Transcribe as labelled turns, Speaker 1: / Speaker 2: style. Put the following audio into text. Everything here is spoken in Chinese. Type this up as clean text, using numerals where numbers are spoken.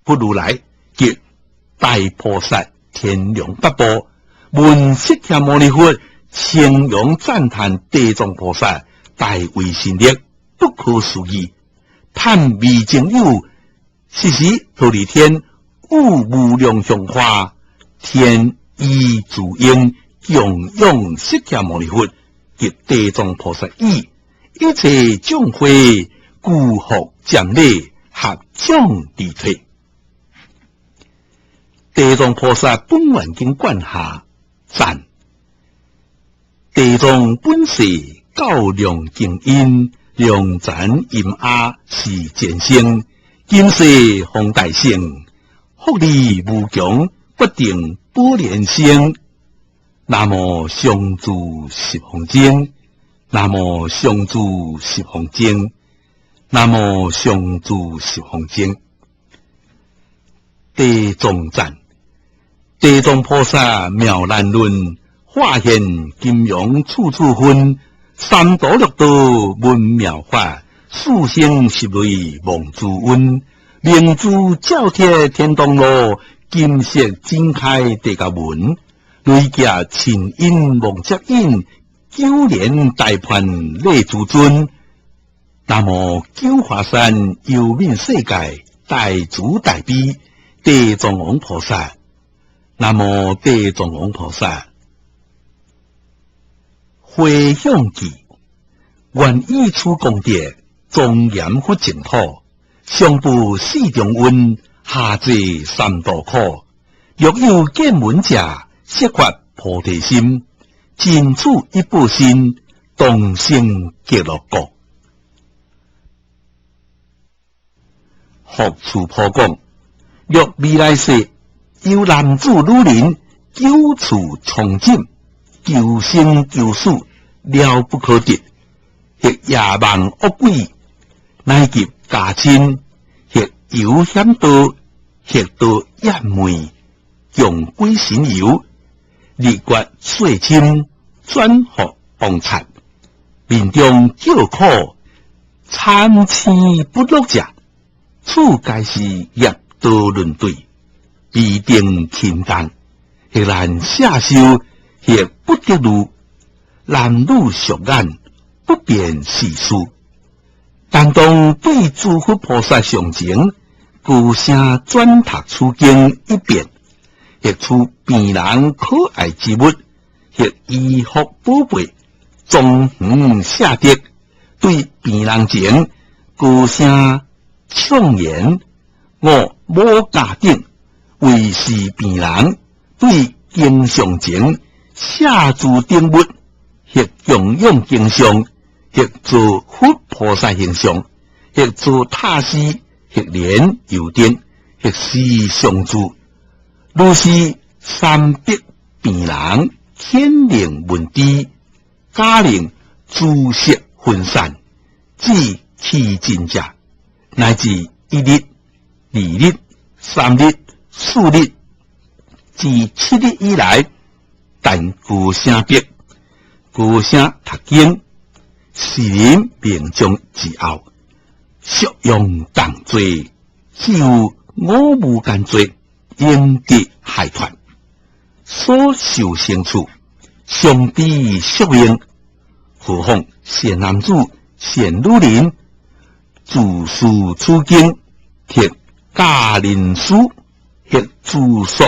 Speaker 1: 佛如来及大菩萨天龙八部，闻释迦牟尼佛称扬赞叹地藏菩萨大威神力，不可思议。探微情有，时时忉利天有无量香花，天意自应供养释迦牟尼佛及地藏菩萨意，一切众会孤福奖励，合掌而退。地藏菩萨本愿经观下赞：地藏本是高良敬因，良禅淫阿是前生，今世方大圣，福利无穷，决定保莲生。南无上珠十方经，南无上珠十方经，南无上珠十方经。地藏赞：地藏菩萨妙难论，化现金庸处处分，三多六道闻妙法，四生十类望诸温，明珠照贴天堂路，金色展开地下门，雷驾秦音望接引，九连大盘礼诸尊。南无九华山幽冥世界大慈大悲地藏王菩萨，南无地藏王菩萨。回向记：愿以此功德，庄严佛净土，上布四重恩，下济三途苦。若有见闻者，悉发菩提心，尽此一部心，同生极乐国。复次普讲：若未来世有男子女人九处从进，求生求死，了不可得，或野蛮恶鬼，乃及家亲，或有险道，或到夜昧，用鬼神游，日月岁侵，转复亡惨，面中叫苦，参差不落者，此皆是业道轮对，必定轻重，或难下修，或不得路，男女俗眼，不辨是殊。但当对诸佛菩萨上前，故声转读此经一遍，或出病人可爱之物，或医福宝贝，纵横下德，对病人前，故声唱言：我无家顶，为是病人，对经上前，下诸顶物，或供养经上，或做佛菩萨形象，或做塔施，或莲油灯，或施上珠。如是三德病人，天灵文知，家令诸色分散，至其真者，乃至一日、二日、三日、四日，自7日以来，但故声别，故声读经，是人命中之后，属用当罪，只有我无间罪，应得害团，所受生处，上帝宿命，何况善男子、善女人，自述此经，或家人书，或著述